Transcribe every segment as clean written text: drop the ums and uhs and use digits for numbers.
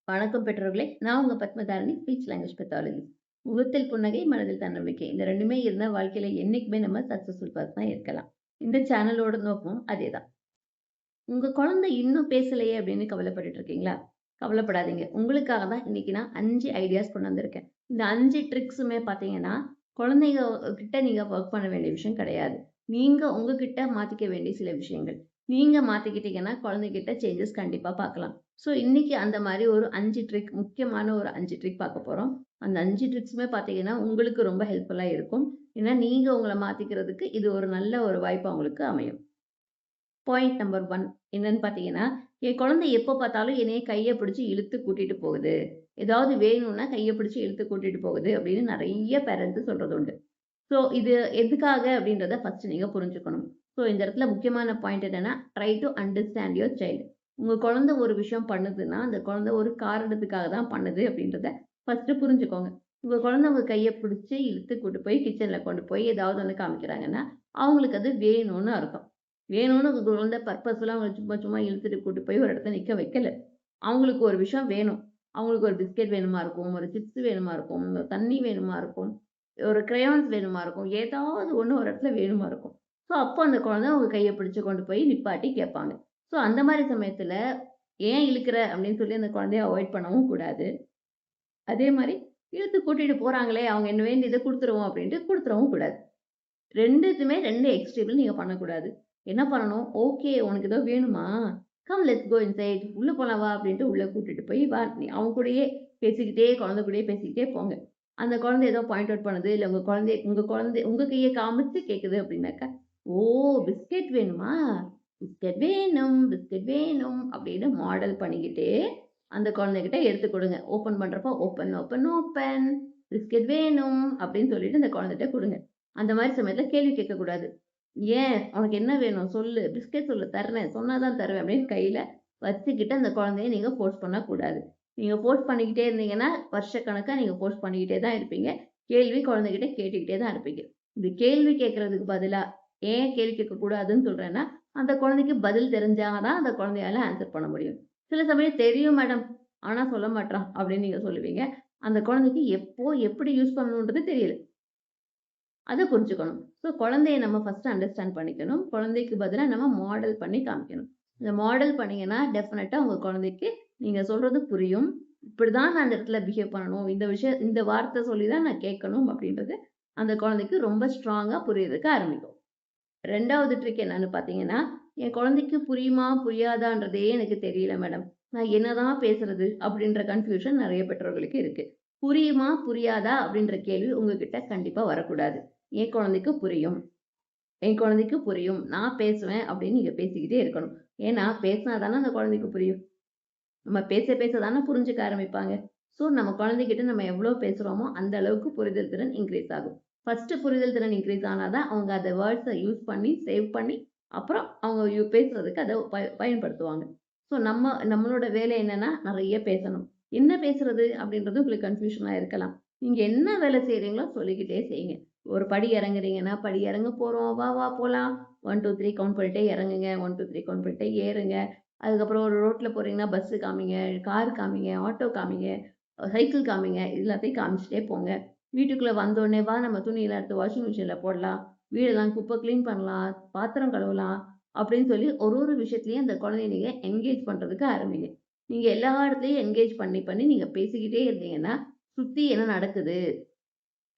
வணக்கம் பெற்றோர்களே! நான் உங்க பத்மதாரணி ஸ்பீச் லாங்குவேஜ் பெத்தாலஜிஸ்ட். முகத்தில் புன்னகை, மனதில் தன்னம்பிக்கை. இந்த 2மே இருந்தா வாழ்க்கையில என்னைக்குமே நம்ம சக்சஸ்ஃபுல் பர்சனா இருக்கலாம். இந்த சேனலோட நோக்கம் அதேதான். உங்க குழந்தை இன்னும் பேசலையே அப்படின்னு கவலைப்பட்டுட்டு இருக்கீங்களா? கவலைப்படாதீங்க. உங்களுக்காக தான் இன்னைக்கு நான் 5 ஐடியாஸ் கொண்டு வந்திருக்கேன். இந்த 5 ட்ரிக்ஸுமே பார்த்தீங்கன்னா, குழந்தைங்க கிட்ட நீங்க வொர்க் பண்ண வேண்டிய விஷயம் கிடையாது. நீங்க உங்ககிட்ட மாத்திக்க வேண்டிய சில விஷயங்கள். நீங்க மாத்திக்கிட்டீங்கன்னா, குழந்தைகிட்ட சேஞ்சஸ் கண்டிப்பா பார்க்கலாம். ஸோ, இன்னைக்கு அந்த மாரி ஒரு 5 ட்ரிக் முக்கியமான ஒரு 5 ட்ரிக் பார்க்க போறோம். அந்த 5 ட்ரிக்ஸுமே பார்த்தீங்கன்னா, உங்களுக்கு ரொம்ப ஹெல்ப்ஃபுல்லா இருக்கும். ஏன்னா, நீங்க உங்கள மாத்திக்கிறதுக்கு இது ஒரு நல்ல ஒரு வாய்ப்பா உங்களுக்கு அமையும். பாயிண்ட் நம்பர் 1 என்னன்னு பார்த்தீங்கன்னா, என் குழந்தை எப்போ பார்த்தாலும் என்னைய கைய பிடிச்சு இழுத்து கூட்டிட்டு போகுது. ஏதாவது வேணும்னா கைய பிடிச்சு இழுத்து கூட்டிட்டு போகுது அப்படின்னு நெறைய பேரண்ட்ஸ் சொல்றது உண்டு. ஸோ இது எதுக்காக அப்படின்றத ஃபர்ஸ்ட் நீங்க புரிஞ்சுக்கணும். ஸோ இந்த இடத்துல முக்கியமான பாயிண்ட் என்னன்னா, try to understand your child. உங்க குழந்தை ஒரு விஷயம் பண்ணுதுன்னா, அந்த குழந்தை ஒரு காரணத்துக்காக தான் பண்ணுது அப்படின்றத ஃபர்ஸ்ட் புரிஞ்சுக்கோங்க. உங்க குழந்தை உங்க கைய பிடிச்சு இழுத்து கூட்டு போய் கிச்சன்ல கொண்டு போய் ஏதாவது ஒண்ணு காமிக்கிறாங்கன்னா, அவங்களுக்கு அது வேணும்னு அர்த்தம். வேணும்னு உங்க குழந்தை பர்ப்பஸ்ஃபுல்லா அவங்கள சும்மா சும்மா இழுத்துட்டு கூட்டு போய் ஒரு இடத்துல நிக்க வைக்கல. அவங்களுக்கு ஒரு விஷயம் வேணும். அவங்களுக்கு ஒரு பிஸ்கட் வேணுமா இருக்கும், ஒரு சிப்ஸ் வேணுமா இருக்கும், ஒரு தண்ணி வேணுமா இருக்கும், ஒரு கிரையான்ஸ் வேணுமா இருக்கும். ஏதாவது ஒண்ணு ஒரு இடத்துல வேணுமா இருக்கும். ஸோ, அப்போ அந்த குழந்தை உங்க கைய பிடிச்சு கொண்டு போய் நிப்பாட்டி கேட்பாங்க. ஸோ, அந்த மாரி சமயத்துல, "ஏன் இழுக்குற?" அப்படின்னு சொல்லி அந்த குழந்தைய அவாய்ட் பண்ணவும் கூடாது. அதே மாரி இழுத்து கூட்டிட்டு போறாங்களே, அவங்க என்ன வேண்டியத குடுத்துருவோம் அப்படின்ட்டு குடுத்துறவும் கூடாது. 2த்துமே 2 எக்ஸ்ட்ரீம்ல நீங்க பண்ணக்கூடாது. என்ன பண்ணணும், "ஓகே உனக்கு ஏதோ வேணுமா? Come let's go inside. உள்ள போலாம் வா" அப்படின்ட்டு உள்ள கூட்டிட்டு போய் வா அவன் கூடயே பேசிக்கிட்டே, குழந்தை கூடயே பேசிக்கிட்டே போங்க. அந்த குழந்தை ஏதோ பாயிண்ட் அவுட் பண்ணுது, இல்ல உங்க குழந்தை உங்க கைய காமிச்சு கேட்குது அப்படின்னாக்கா, "ஓ! பிஸ்கட் வேணுமா? பிஸ்கட் வேணும், பிஸ்கட் வேணும்" அப்படின்னு மாடல் பண்ணிக்கிட்டே அந்த குழந்தைகிட்ட எடுத்து குடுங்க. ஓப்பன் பண்றப்போ, "ஓப்பன், ஓப்பன், ஓப்பன். பிஸ்கட் வேணும்" அப்படின்னு சொல்லிட்டு அந்த குழந்தைட்ட குடுங்க. அந்த மாரி சமயத்துல கேள்வி கேட்கக்கூடாது. "ஏன்? உனக்கு என்ன வேணும்? சொல்லு. பிஸ்கட் சொல்லு தர்றேன். சொன்னா தான் தருவேன்." அப்படின்னு கையில வச்சுக்கிட்டு அந்த குழந்தைய நீங்க ஃபோர்ஸ் பண்ணக்கூடாது. நீங்க ஃபோர்ஸ் பண்ணிக்கிட்டே இருந்தீங்கன்னா, வருஷக்கணக்கா நீங்க ஃபோர்ஸ் பண்ணிக்கிட்டே தான் இருப்பீங்க. கேள்வி குழந்தைகிட்ட கேட்டுக்கிட்டே தான் இருப்பீங்க. இது கேள்வி கேட்கறதுக்கு பதிலா, ஏன் கேள்வி கேட்கக்கூடாதுன்னு சொல்றேன்னா, அந்த குழந்தைக்கு பதில் தெரிஞ்சா தான் அந்த குழந்தையால ஆன்ஸர் பண்ண முடியும். சில சமயம் "தெரியும் மேடம். ஆனா சொல்ல மாட்றான்" அப்படின்னு நீங்க சொல்லுவீங்க. அந்த குழந்தைக்கு எப்போ, எப்படி யூஸ் பண்ணணுன்றது தெரியல. அத புரிஞ்சுக்கணும். ஸோ குழந்தைய நம்ம ஃபர்ஸ்ட்டு அண்டர்ஸ்டாண்ட் பண்ணிக்கணும். குழந்தைக்கு பதிலா நம்ம மாடல் பண்ணி காமிக்கணும். இந்த மாடல் பண்ணீங்கன்னா, டெஃபினட்டா உங்க குழந்தைக்கு நீங்க சொல்றது புரியும். இப்படிதான் நான் இந்த இடத்துல பிஹேவ் பண்ணணும். இந்த வார்த்தை சொல்லி தான் நான் கேட்கணும் அப்படின்றது அந்த குழந்தைக்கு ரொம்ப ஸ்ட்ராங்கா புரியறதுக்கு ஆரம்பிக்கும். 2வது ட்ரிக் என்னன்னு பார்த்தீங்கன்னா, என் குழந்தைக்கு புரியுமா? புரியாதான்றதே எனக்கு தெரியல மேடம். நான் என்னதான் பேசுறது? அப்படின்ற கன்ஃப்யூஷன் நெறைய பெற்றோர்களுக்கு இருக்கு. புரியுமா? புரியாதா? அப்படின்ற கேள்வி உங்ககிட்ட கண்டிப்பா வரக்கூடாது. என் குழந்தைக்கு புரியும். என் குழந்தைக்கு புரியும். நான் பேசுவேன் அப்படின்னு நீங்க பேசிக்கிட்டே இருக்கணும். ஏன்னா, பேசினா தானே அந்த குழந்தைக்கு புரியும். நம்ம பேச பேச தானே புரிஞ்சுக்க ஆரம்பிப்பாங்க. ஸோ, நம்ம குழந்தைகிட்ட நம்ம எவ்வளோ பேசுறோமோ, அந்த அளவுக்கு புரிதல் திறன் இன்க்ரீஸ் ஆகும். ஃபர்ஸ்ட்டு புரிதல் திறன் இன்க்ரீஸ் ஆனா தான், அவங்க அந்த வேர்ட்ஸ யூஸ் பண்ணி, சேவ் பண்ணி, அப்புறம் அவங்க பேசுறதுக்கு அத பயன்படுத்துவாங்க. ஸோ, நம்மளோட வேலை என்னன்னா, நெறைய பேசணும். என்ன பேசுறது? அப்படின்றது உங்களுக்கு கன்ஃப்யூஷனா இருக்கலாம். நீங்க என்ன வேலை செய்றீங்களோ சொல்லிக்கிட்டே செய்யுங்க. ஒரு படி இறங்குறீங்கன்னா, படி இறங்க போறோம். வா, வா போலாம். 1, 2, 3 கவுண்ட் பண்ணிட்டே இறங்குங்க. 1, 2, 3 கவுண்ட் பண்ணிட்டே ஏறுங்க. அதுக்கப்புறம் ஒரு ரோட்ல போறீங்கன்னா, பஸ்ஸு காமிங்க, கார் காமிங்க, ஆட்டோ காமிங்க, சைக்கிள் காமிங்க. எல்லாத்தையும் காமிச்சுட்டே போங்க. வீட்டுக்குள்ள வந்தோனே, "வா நம்ம துணியெல்லாம் எடுத்து வாஷிங் மிஷின்ல போடலாம். வீடெல்லாம் குப்பை கிளீன் பண்ணலாம். பாத்திரம் கழுவலாம்." அப்படின்னு சொல்லி ஒரு ஒரு விஷயத்துலயும் அந்த குழந்தைய நீங்க என்கேஜ் பண்றதுக்கு ஆரம்பிங்க. நீங்க எல்லா இடத்துலயும் என்கேஜ் பண்ணி பண்ணி நீங்க பேசிக்கிட்டே இருந்தீங்கன்னா, சுத்தி என்ன நடக்குது?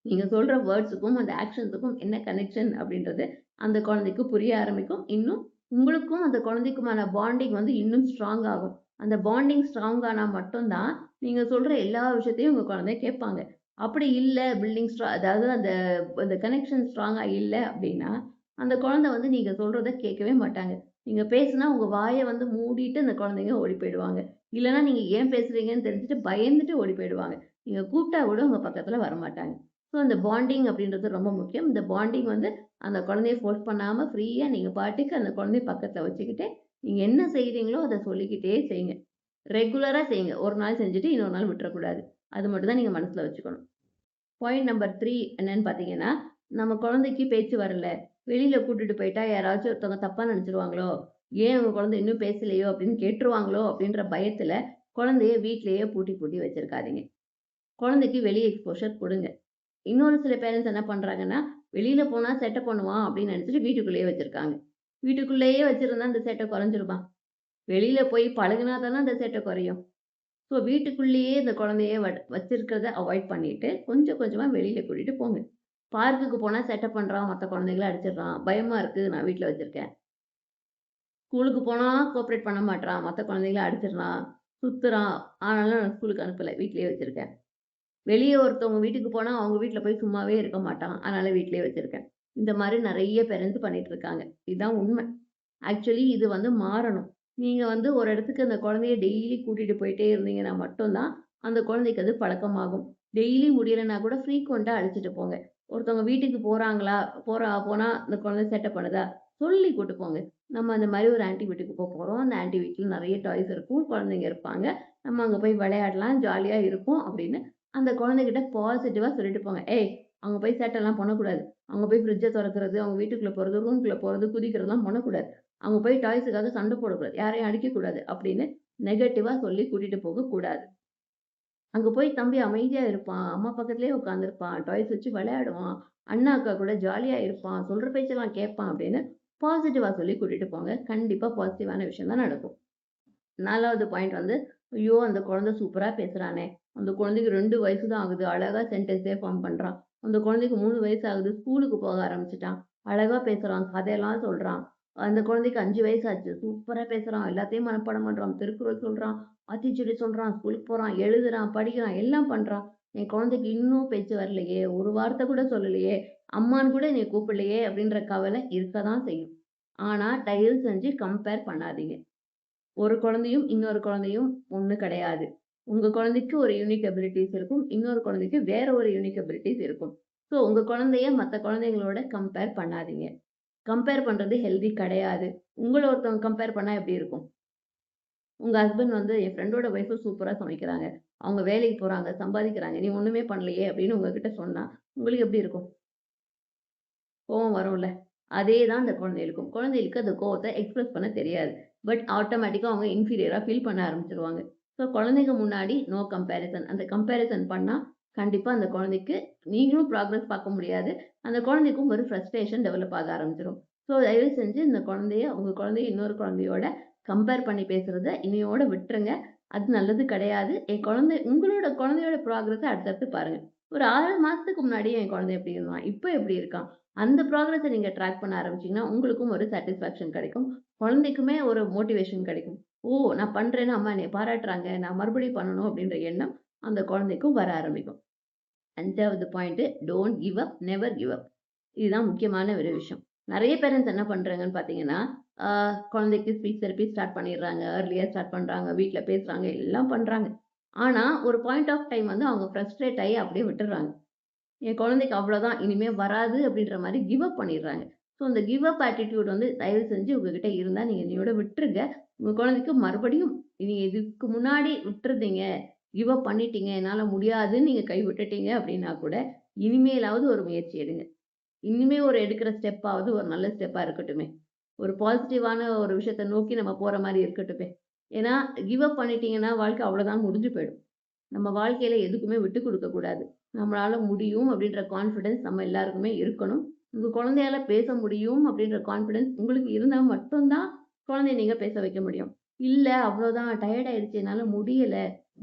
நீங்க சொல்ற வேர்ட்ஸுக்கும், அந்த ஆக்ஷன்ஸுக்கும் என்ன கனெக்ஷன் அப்படின்றது அந்த குழந்தைக்கு புரிய ஆரம்பிக்கும். இன்னும் உங்களுக்கும் அந்த குழந்தைக்குமான பாண்டிங் வந்து இன்னும் ஸ்ட்ராங் ஆகும். அந்த பாண்டிங் ஸ்ட்ராங் ஆனா மட்டும் தான், நீங்க சொல்ற எல்லா விஷயத்தையும் உங்க குழந்தை கேட்பாங்க. அப்படி இல்ல பில்டிங் அதாவது அந்த அந்த கனெக்ஷன் ஸ்ட்ராங்கா இல்ல அப்படின்னா, அந்த குழந்தை வந்து நீங்க சொல்றத கேட்கவே மாட்டாங்க. நீங்க பேசுனா உங்க வாய வந்து மூடிட்டு அந்த குழந்தைங்க ஓடி போயிடுவாங்க. இல்லன்னா நீங்க ஏன் பேசுறீங்கன்னு தெரிஞ்சுட்டு பயந்துட்டு ஓடி போயிடுவாங்க. நீங்க கூப்பிட்டா கூட உங்க பக்கத்துல வரமாட்டாங்க. ஸோ, அந்த பாண்டிங் அப்படின்றது ரொம்ப முக்கியம். இந்த பாண்டிங் வந்து அந்த குழந்தைய ஃபோர்ஸ் பண்ணாம ஃப்ரீயா நீங்க பாட்டுக்கு அந்த குழந்தைய பக்கத்துல வச்சுக்கிட்டு, நீங்க என்ன செய்றீங்களோ அத சொல்லிக்கிட்டே செய்யுங்க. ரெகுலரா செய்யுங்க. ஒரு நாள் செஞ்சுட்டு இன்னொரு நாள் விட்டுறக்கூடாது. அது மட்டும் தான் நீங்க மனசுல வச்சுக்கணும். பாயிண்ட் நம்பர் 3 என்னன்னு பார்த்தீங்கன்னா, நம்ம குழந்தைக்கு பேச்சு வரல. வெளியில கூட்டிட்டு போயிட்டா யாராச்சும் ஒருத்தவங்க தப்பா நெனச்சுருவாங்களோ? ஏன் உங்க குழந்தை இன்னும் பேசலையோ? அப்படின்னு கேட்டுருவாங்களோ? அப்படின்ற பயத்துல குழந்தைய வீட்லயே பூட்டி பூட்டி வச்சிருக்காதீங்க. குழந்தைக்கு வெளி எக்ஸ்போஷர் குடுங்க. இன்னொரு சில பேரண்ட்ஸ் என்ன பண்றாங்கன்னா, வெளியில போனா சேட்டை பண்ணுவான் அப்படின்னு நினைச்சுட்டு வீட்டுக்குள்ளேயே வச்சிருக்காங்க. வீட்டுக்குள்ளேயே வச்சிருந்தா அந்த சேட்டை குறைஞ்சிருமா? வெளியில போய் பழகுனா தானே அந்த சேட்டை குறையும். ஸோ வீட்டுக்குள்ளேயே இந்த குழந்தைய வச்சிருக்கிறத அவாய்ட் பண்ணிட்டு, கொஞ்சம் கொஞ்சமா வெளியில கூட்டிட்டு போங்க. பார்க்குக்கு போனா சேட்டை பண்றான், மத்த குழந்தைகள அடிச்சிடுறான். பயமா இருக்கு, நான் வீட்ல வச்சிருக்கேன். ஸ்கூலுக்கு போனா கோஆப்பரேட் பண்ண மாட்றான், மத்த குழந்தைகள அடிச்சிடுறான், சுத்துறான். ஆனாலும் நான் ஸ்கூலுக்கு அனுப்பல, வீட்லயே வச்சிருக்கேன். வெளிய ஒருத்தவங்க வீட்டுக்கு போனா, அவங்க வீட்ல போய் சும்மாவே இருக்க மாட்டான். அதனால வீட்லயே வச்சிருக்கேன். இந்த மாரி நெறைய பேரண்ட்ஸ் பண்ணிட்டு இருக்காங்க. இதுதான் உண்ம. ஆக்சுவலி இது வந்து மாறணும். நீங்க வந்து ஒரு இடத்துக்கு அந்த குழந்தைய டெய்லி கூட்டிட்டு போயிட்டே இருந்தீங்கன்னா மட்டும் தான், அந்த குழந்தைக்கு அது பழக்கமாகும். டெய்லி முடியலன்னா கூட ஃப்ரீக்வென்ட்டா அழைச்சிட்டு போங்க. ஒருத்தவங்க வீட்டுக்கு போறாங்களா, போனா அந்த குழந்தை சேட்டை பண்ணுதா, சொல்லி கூட்டு போங்க. நம்ம அந்த மாரி ஒரு ஆன்டி வீட்டுக்கு போறோம். அந்த ஆன்டி வீட்ல நெறைய டாய்ஸ் இருக்கும். குழந்தைங்க இருப்பாங்க. நம்ம அங்க போய் விளையாடலாம், ஜாலியா இருக்கும் அப்படின்னு அந்த குழந்தைகிட்ட பாசிட்டிவா சொல்லிட்டு போங்க. ஏய்! அங்க போய் சேட்டெல்லாம் பண்ணக்கூடாது. அங்க போய் ஃப்ரிட்ஜ தொறக்கிறது, அவங்க வீட்டுக்குள்ள போறது, ரூம்குள்ள போறது, குதிக்கிறதெல்லாம் பண்ணக்கூடாது. அவங்க போய் டாய்ஸுக்காக சண்டை போடக்கூடாது. யாரையும் அடிக்கக்கூடாது அப்படின்னு நெகட்டிவா சொல்லி கூட்டிட்டு போகக்கூடாது. அங்க போய் தம்பி அமைதியா இருப்பான். அம்மா பக்கத்திலேயே உட்காந்துருப்பான். டாய்ஸ் வச்சு விளையாடுவான். அண்ணா, அக்கா கூட ஜாலியா இருப்பான். சொல்ற பேச்செல்லாம் கேட்பான் அப்படின்னு பாசிட்டிவா சொல்லி கூட்டிட்டு போங்க. கண்டிப்பா பாசிட்டிவான விஷயம் தான் நடக்கும். 4வது பாயிண்ட் வந்து, ஐயோ! அந்த குழந்தை சூப்பரா பேசுறானே! அந்த குழந்தைக்கு 2 வயசு தான் ஆகுது. அழகா சென்டென்ஸே ஃபார்ம் பண்றான். அந்த குழந்தைக்கு 3 வயசு ஆகுது. ஸ்கூலுக்கு போக ஆரம்பிச்சுட்டான். அழகா பேசுறான். கதையெல்லாம் சொல்றான். அந்த குழந்தைக்கு 5 வயசு ஆச்சு. சூப்பரா பேசுறான். எல்லாத்தையும் மனப்பாடம் பண்றான். திருக்குறள் சொல்றான். ஆத்திச்சூடி சொல்றான். ஸ்கூலுக்கு போறான். எழுதுறான். படிக்கிறான். எல்லாம் பண்றான். என் குழந்தைக்கு இன்னும் பேச்சு வரலையே! ஒரு வார்த்தை கூட சொல்லலையே! அம்மான்னு கூட என்னைய கூப்பிடலையே! அப்படின்ற கவலை இருக்க தான் செய்யும். ஆனா, தயவு செஞ்சு கம்பேர் பண்ணாதீங்க. ஒரு குழந்தையும், இன்னொரு குழந்தையும் ஒண்ணு கிடையாது. உங்க குழந்தைக்கு ஒரு யூனிக் எபிலிட்டீஸ் இருக்கும். இன்னொரு குழந்தைக்கு வேற ஒரு யூனிக் எபிலிட்டீஸ் இருக்கும். ஸோ உங்க குழந்தைய மத்த குழந்தைங்களோட கம்பேர் பண்ணாதீங்க. கம்பேர் பண்றது ஹெல்தி கிடையாது. உங்கள ஒருத்தவங்க கம்பேர் பண்ணா எப்படி இருக்கும்? உங்க ஹஸ்பண்ட் வந்து என் ஃப்ரெண்டோட ஒய்ஃபு சூப்பரா சமைக்கிறாங்க. அவங்க வேலைக்கு போறாங்க, சம்பாதிக்கிறாங்க. நீ ஒண்ணுமே பண்ணலையே அப்படின்னு உங்ககிட்ட சொன்னா, உங்களுக்கு எப்படி இருக்கும்? கோவம் வரும்ல. அதே தான் அந்த குழந்தைகளுக்கும். குழந்தைகளுக்கு அந்த கோவத்த எக்ஸ்பிரஸ் பண்ண தெரியாது. பட் ஆட்டோமேட்டிக்கா அவங்க இன்ஃபீரியரா ஃபீல் பண்ண ஆரம்பிச்சுருவாங்க. ஸோ குழந்தைங்க முன்னாடி நோ கம்பேரிசன். அந்த கம்பேரிசன் பண்ணா, கண்டிப்பா அந்த குழந்தைக்கு நீங்களும் ப்ராக்ரஸ் பார்க்க முடியாது. அந்த குழந்தைக்கும் ஒரு ஃப்ரஸ்ட்ரேஷன் டெவலப் ஆக ஆரம்பிச்சுரும். ஸோ தயவு செஞ்சு இந்த குழந்தைய, உங்க குழந்தைய இன்னொரு குழந்தையோட கம்பேர் பண்ணி பேசுறத இன்னையோட விட்டுருங்க. அது நல்லது கிடையாது. உங்களோட குழந்தையோட ப்ராக்ரஸ அடுத்தடுத்து பாருங்க. ஒரு 6 மாசத்துக்கு முன்னாடி என் குழந்தை எப்படி இருந்தான்? இப்ப எப்படி இருக்கான்? அந்த ப்ராக்ரஸ நீங்க ட்ராக் பண்ண ஆரம்பிச்சீங்கன்னா, உங்களுக்கும் ஒரு சாட்டிஸ்ஃபேக்ஷன் கிடைக்கும். குழந்தைக்குமே ஒரு மோட்டிவேஷன் கிடைக்கும். ஓ! நான் பண்றேன்னு அம்மா என்னைய பாராட்டுறாங்க. நான் மறுபடியும் பண்ணணும் அப்படின்ற எண்ணம் அந்த குழந்தைக்கும் வர ஆரம்பிக்கும். 5வது point don't give up, never give up. இதுதான் முக்கியமான ஒரு விஷயம். நெறைய பேரண்ட்ஸ் என்ன பண்றாங்கன்னு பார்த்தீங்கன்னா, ஆ குழந்தைக்கு ஸ்பீச் தெரப்பி ஸ்டார்ட் பண்ணிடுறாங்க. ஏர்லியா ஸ்டார்ட் பண்றாங்க. வீட்ல பேசுறாங்க. எல்லாம் பண்றாங்க. ஆனா, ஒரு பாயிண்ட் ஆஃப் டைம் வந்து அவங்க ஃப்ரஸ்ட்ரேட் ஆயி அப்படியே விட்டுர்றாங்க. என் குழந்தைக்கு அவ்வளோதான். இனிமே வராது அப்படின்ற மாரி கிவ் அப் பண்ணிடுறாங்க. ஸோ இந்த கிவ் அப் ஆட்டிட்யூட் வந்து தயவு செஞ்சு உங்ககிட்ட இருந்தா நீங்க இன்னையோட விட்டுருங்க. உங்க குழந்தைக்கு மறுபடியும் நீங்க இதுக்கு முன்னாடி விட்டுருந்தீங்க, கிவ் அப் பண்ணிட்டீங்க, என்னால முடியாதுன்னு நீங்க கை விட்டுட்டீங்க அப்படின்னா கூட, இனிமேலாவது ஒரு முயற்சி எடுங்க. இனிமே ஒரு எடுக்கிற ஸ்டெப்பாவது ஒரு நல்ல ஸ்டெப்பா இருக்கட்டுமே. ஒரு பாசிட்டிவான ஒரு விஷயத்த நோக்கி நம்ம போற மாரி இருக்கட்டுமே. ஏன்னா, கிவ் அப் பண்ணிட்டீங்கன்னா, வாழ்க்கை அவ்வளோதான் முடிஞ்சு போயிடும். நம்ம வாழ்க்கையில எதுக்குமே விட்டு குடுக்க கூடாது. நம்மளால முடியும் அப்படின்ற கான்ஃபிடன்ஸ் நம்ம எல்லாருக்குமே இருக்கணும். உங்க குழந்தையால பேச முடியும் அப்படின்ற கான்ஃபிடன்ஸ் உங்களுக்கு இருந்தா மட்டும் தான் குழந்தைய நீங்க பேச வைக்க முடியும். இல்ல அவ்வளோதான் டயர்ட் ஆயிடுச்சு, என்னால முடியல.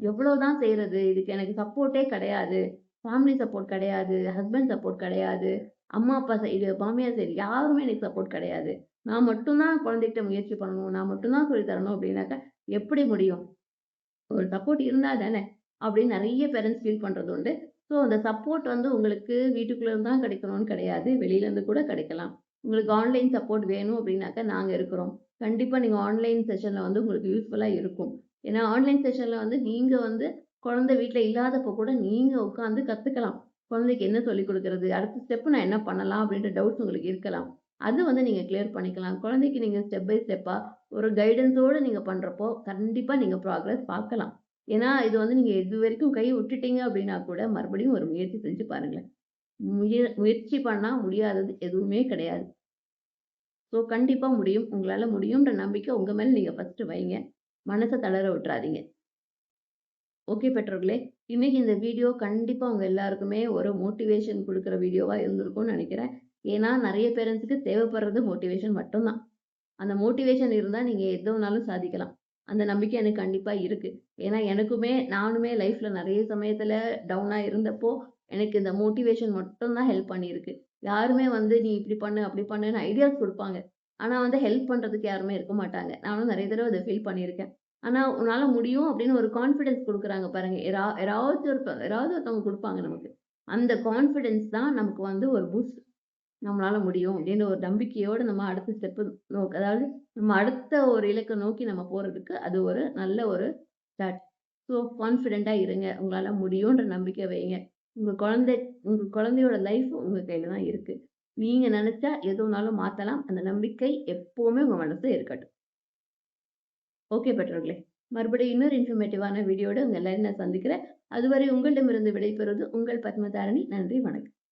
எவ்வளோதான் செய்றது? இதுக்கு எனக்கு சப்போர்ட்டே கிடையாது. ஃபேமிலி சப்போர்ட் கிடையாது. ஹஸ்பண்ட் சப்போர்ட் கிடையாது. அம்மா, அப்பா சைடு, மாமியார் சைடு யாருமே எனக்கு சப்போர்ட் கிடையாது. நான் மட்டும் தான் குழந்தைகிட்ட முயற்சி பண்ணணும். நான் மட்டும் தான் சொல்லி தரணும் அப்படின்னாக்கா எப்படி முடியும்? ஒரு சப்போர்ட் இருந்தா தானே! அப்படின்னு நெறைய பேரண்ட்ஸ் ஃபீல் பண்றது உண்டு. ஸோ அந்த சப்போர்ட் வந்து உங்களுக்கு வீட்டுக்குள்ள இருந்து தான் கிடைக்கணும்னு கிடையாது. வெளியிலேருந்து கூட கிடைக்கலாம். உங்களுக்கு ஆன்லைன் சப்போர்ட் வேணும் அப்படின்னாக்கா நாங்க இருக்கிறோம். கண்டிப்பா நீங்க ஆன்லைன் செஷன்ல வந்து உங்களுக்கு யூஸ்ஃபுல்லா இருக்கும். ஏன்னா ஆன்லைன் செஷன்ல வந்து நீங்க வந்து குழந்தை வீட்ல இல்லாதப்போ கூட நீங்க உட்காந்து கத்துக்கலாம். குழந்தைக்கு என்ன சொல்லிக் குடுக்குறது? அடுத்த ஸ்டெப் நான் என்ன பண்ணலாம்? அப்படின்ற டவுட்ஸ் உங்களுக்கு இருக்கலாம். அது வந்து நீங்க கிளியர் பண்ணிக்கலாம். குழந்தைக்கு நீங்க ஸ்டெப் பை ஸ்டெப்பா ஒரு கைடன்ஸோட நீங்க பண்றப்போ, கண்டிப்பா நீங்க ப்ராக்ரஸ் பார்க்கலாம். ஏன்னா, இது வந்து நீங்க இதுவரைக்கும் கை விட்டுட்டீங்க அப்படின்னா கூட, மறுபடியும் ஒரு முயற்சி செஞ்சு பாருங்களேன். முயற்சி பண்ணா முடியாதது எதுவுமே கிடையாது. ஸோ கண்டிப்பா முடியும். உங்களால முடியும்ன்ற நம்பிக்கை உங்க மேல நீங்க ஃபர்ஸ்ட்டு வைங்க. மனச தளர விட்டுறாதீங்க. ஓகே பெற்றோர்களே, இன்னைக்கு இந்த வீடியோ கண்டிப்பா உங்க எல்லாருக்குமே ஒரு மோட்டிவேஷன் குடுக்குற வீடியோவா இருந்திருக்கும்னு நெனைக்கிறேன். ஏன்னா நெறைய பேரண்ட்ஸ்க்கு தேவைப்படுறது மோட்டிவேஷன் மட்டும் தான். அந்த மோட்டிவேஷன் இருந்தா நீங்க எது வேணாலும் சாதிக்கலாம். அந்த நம்பிக்கை எனக்கு கண்டிப்பா இருக்கு. ஏன்னா நானுமே லைஃப்ல நெறைய சமயத்துல டவுனா இருந்தப்போ, எனக்கு இந்த மோட்டிவேஷன் மட்டும் தான் ஹெல்ப் பண்ணியிருக்கு. யாருமே வந்து நீ இப்படி பண்ணு, அப்படி பண்ணுன்னு ஐடியாஸ் குடுப்பாங்க. ஆனா வந்து ஹெல்ப் பண்றதுக்கு யாருமே இருக்க மாட்டாங்க. நானும் நெறைய தடவ அத ஃபீல் பண்ணியிருக்கேன். ஆனா உன்னால முடியும் அப்படின்னு ஒரு கான்ஃபிடன்ஸ் குடுக்குறாங்க பாருங்க. யாராவது ஒருத்தவங்க குடுப்பாங்க நமக்கு. அந்த கான்ஃபிடன்ஸ் தான் நமக்கு வந்து ஒரு பூஸ்ட். நம்மளால முடியும் அப்படின்னு ஒரு நம்பிக்கையோட நம்ம அடுத்த ஸ்டெப் அதாவது நம்ம அடுத்த ஒரு இலக்க நோக்கி நம்ம போறதுக்கு அது ஒரு நல்ல ஒரு ஸ்டார்ட். ஸோ கான்ஃபிடென்ட்டா இருங்க. உங்களால முடியுன்ற நம்பிக்கை வைங்க. உங்க குழந்தை உங்க குழந்தையோட லைஃப் உங்க கையில தான் இருக்கு. நீங்க நெனச்சா எது வேணாலும் மாத்தலாம். அந்த நம்பிக்கை எப்பவுமே உங்க மனசுல இருக்கட்டும். ஓகே பெற்றோர்களே. மறுபடியும் இன்னொரு இன்ஃபர்மேட்டிவான வீடியோட உங்க எல்லாரையும் நான் சந்திக்கிறேன். அதுவரை உங்களிடமிருந்து விடைபெறுவது உங்கள் பத்மதாரணி. நன்றி, வணக்கம்.